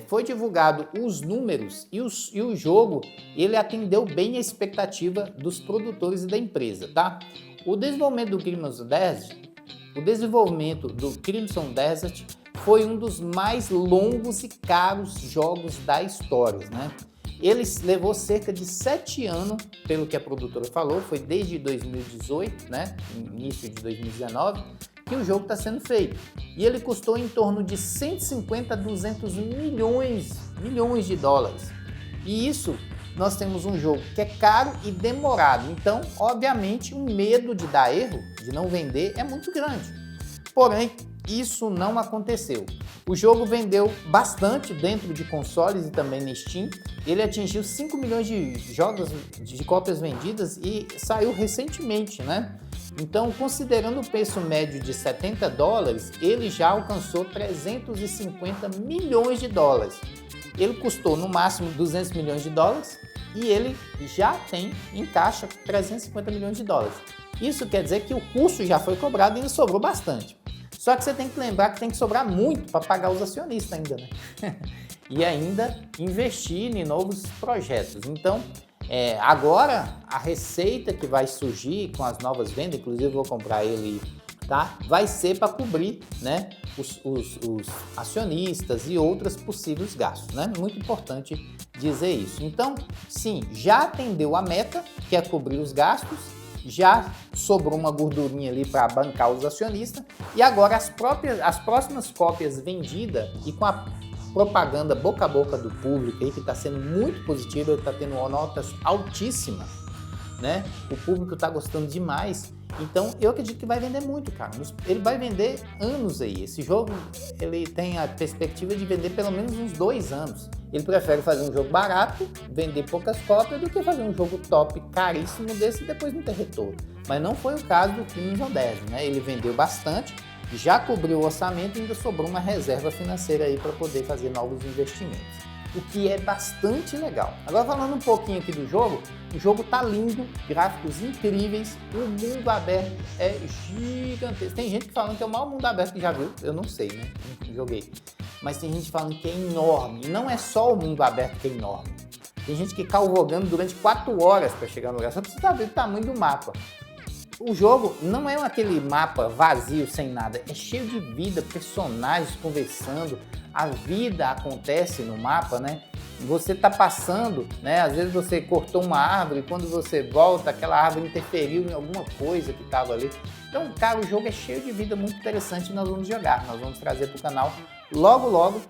Foi divulgado os números e o jogo ele atendeu bem a expectativa dos produtores e da empresa, tá? O desenvolvimento do Crimson Desert foi um dos mais longos e caros jogos da história, né? Ele levou cerca de 7 anos, pelo que a produtora falou, foi desde 2018, né? Início de 2019, que o jogo está sendo feito. E ele custou em torno de 150 a 200 milhões de dólares. E isso, nós temos um jogo que é caro e demorado. Então, obviamente, o medo de dar erro, de não vender, é muito grande. Porém, isso não aconteceu. O jogo vendeu bastante dentro de consoles e também na Steam. Ele atingiu 5 milhões de cópias vendidas e saiu recentemente, né? Então, considerando o preço médio de 70 dólares, ele já alcançou 350 milhões de dólares. Ele custou no máximo 200 milhões de dólares e ele já tem em caixa 350 milhões de dólares. Isso quer dizer que o custo já foi cobrado e ele sobrou bastante. Só que você tem que lembrar que tem que sobrar muito para pagar os acionistas ainda, né? E ainda investir em novos projetos. Então, agora a receita que vai surgir com as novas vendas, inclusive eu vou comprar ele, tá? Vai ser para cobrir, né, os acionistas e outros possíveis gastos, né? Muito importante dizer isso. Então, sim, já atendeu a meta, que é cobrir os gastos, já sobrou uma gordurinha ali para bancar os acionistas e agora as próximas cópias vendidas e com a propaganda boca a boca do público aí que está sendo muito positiva, está tendo notas altíssimas, né? O público está gostando demais. Então eu acredito que vai vender muito, cara. Ele vai vender anos aí. Esse jogo ele tem a perspectiva de vender pelo menos uns 2 anos. Ele prefere fazer um jogo barato, vender poucas cópias, do que fazer um jogo top, caríssimo desse e depois não ter retorno. Mas não foi o caso do Crimson Desert, né? Ele vendeu bastante, já cobriu o orçamento e ainda sobrou uma reserva financeira aí para poder fazer novos investimentos. O que é bastante legal. Agora falando um pouquinho aqui do jogo, o jogo tá lindo, gráficos incríveis, o mundo aberto é gigantesco. Tem gente falando que é o maior mundo aberto que já viu, eu não sei, né? Não joguei. Mas tem gente falando que é enorme, e não é só o mundo aberto que é enorme. Tem gente que cavalgando durante 4 horas para chegar no lugar, só precisa ver o tamanho do mapa. O jogo não é aquele mapa vazio, sem nada, é cheio de vida, personagens conversando, a vida acontece no mapa, né? Você tá passando, né? Às vezes você cortou uma árvore, quando você volta, aquela árvore interferiu em alguma coisa que estava ali. Então, cara, o jogo é cheio de vida, muito interessante e nós vamos jogar, nós vamos trazer para o canal logo, logo,